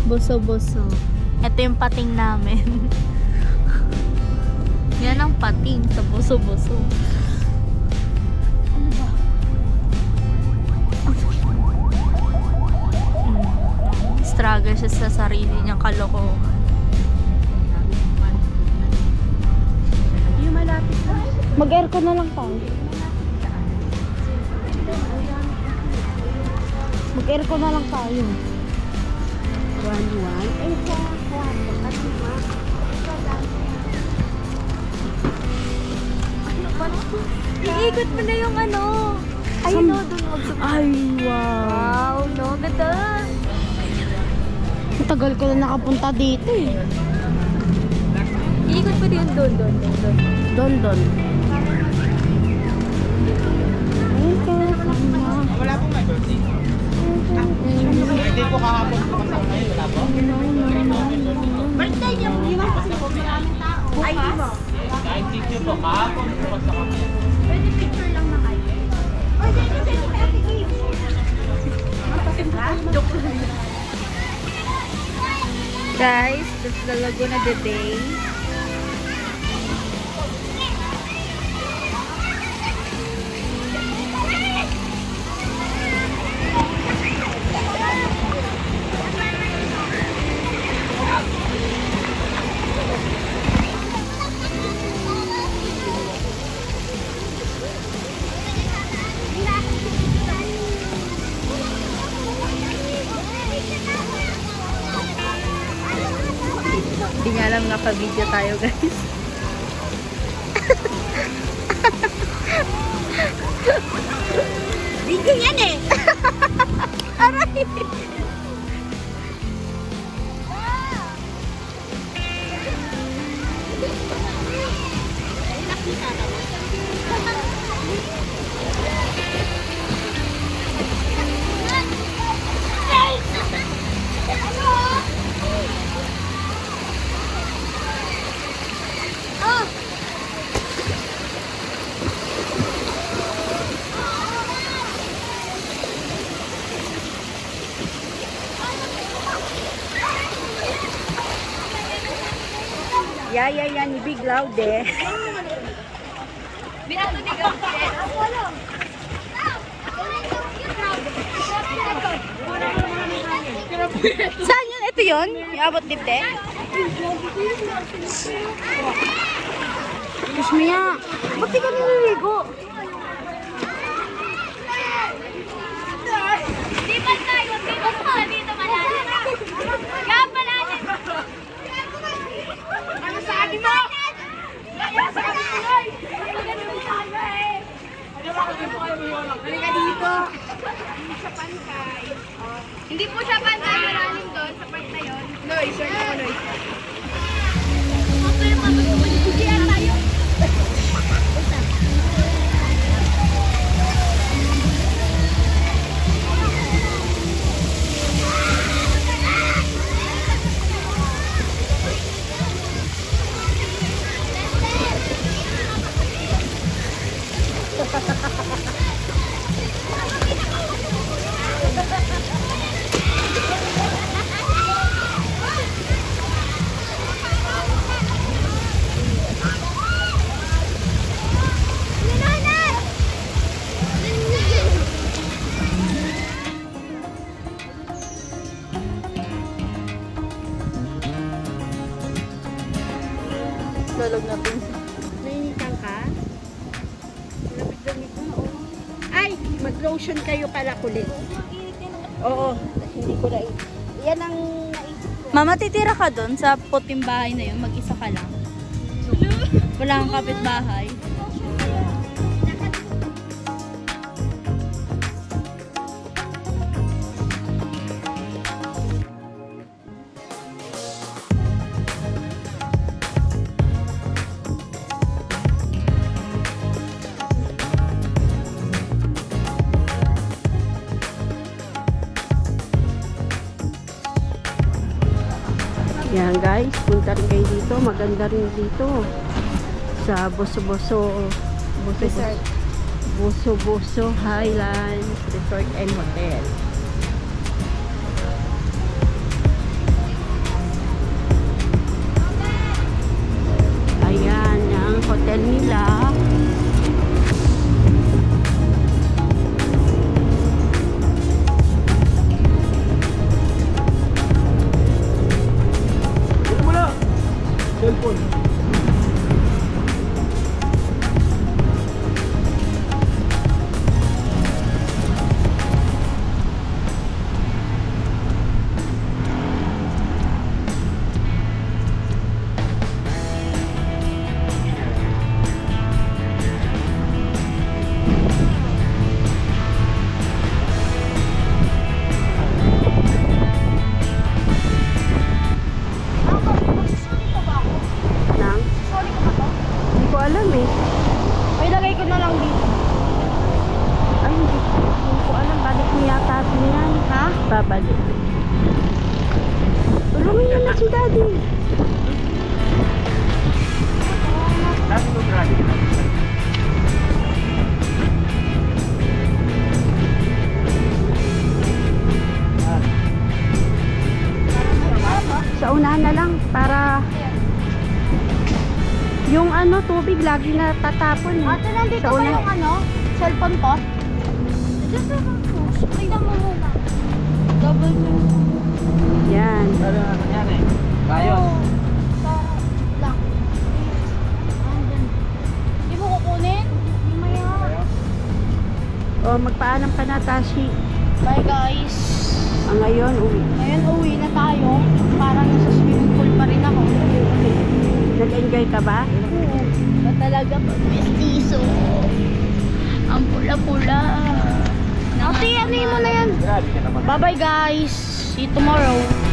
Boso-boso. Ito yung pating namin. Yan ang pating sa boso-boso. Ano ba? Struggle siya sa sarili niyang kalokohan. Yung malapit na. Mag-aircon na lang tayo. Mag-aircon na lang tayo. 1-1. Ay, sa kwarto. Kasi ma. Iikot mo na yung ano. Ay, no, doon mag-zoom. Ay, wow. Wow, no, ganda. Matagal ko na nakapunta dito eh. Iikot ko din doon. Don. Wala po may birthday. Birthday ko kahapon po kasama kayo. Wala po? Birthday niya po yun kasi maraming tao. Ay, di mo. Kahit picture po kahapon po kasama kayo. Pwede picture lang na kayo. Oy, dito Ate Kim. Joke lang. Guys, that's the Laguna de Bay. Hindi niya alam nga pa-video tayo, guys. Video yan eh. Aray! Ya, ni Big Loud eh. Binato ni Gabriel. Saan yun? Ito yun? Yung abot dibde? Diyos Mia, ba't di ka nililigo? Di ba tayo? Dito pa. Dito malalim. Kaya malalim. Ano sa akin mo? Kaya sa akin mo. Halika dito. Hindi po siya pantay. Malalim doon sa part na yun. Noy, sir mo, Noy. Ito yung matutunan. Kaya tayo. Lalog natin. Nainitan ka? Lamig-lamig mo, oh. Ay, mag-lotion kayo pala kulit. Oo, hindi ko na. Yan ang naisip ko. Mama, titira ka doon sa puting bahay na yun. Mag-isa ka lang. Wala kang kapitbahay. Yan guys, punta rin kayo dito. Maganda rin dito. Sa Boso-Boso Resort. Boso-Boso Highlands Resort and Hotel. hotel nila. Dito mo na! Cellphone. Nang? Hindi ko alam eh. Ay, lagay ko na lang dito. Ay, hindi ko alam. Balik mo yata atin yan. Ha? Babalik. Tulungan niyo na si Daddy. Dati ko grabe. Sa unahan na lang para yung ano, tubig lagi na tatapon. Ate, nandito Sa ba una. yung ano? Cellphone ko? Dito naman po. Tignan mo muna. Double check. Yan. Ano nangyari? Bayon. Sa lang. Andun. Hindi mo kukunin? Hindi maya. O, magpaalam ka na, Tashi. Bye guys. Ngayon, uwi. Ngayon uwi na tayo. Parang nasa swimming pool pa rin ako. Nag-enjoy ka ba? Oo. Ba talaga pag mestizo? Ang pula-pula. Ate, ano mo na yan? Grabe ka naman. Bye bye guys. See you tomorrow.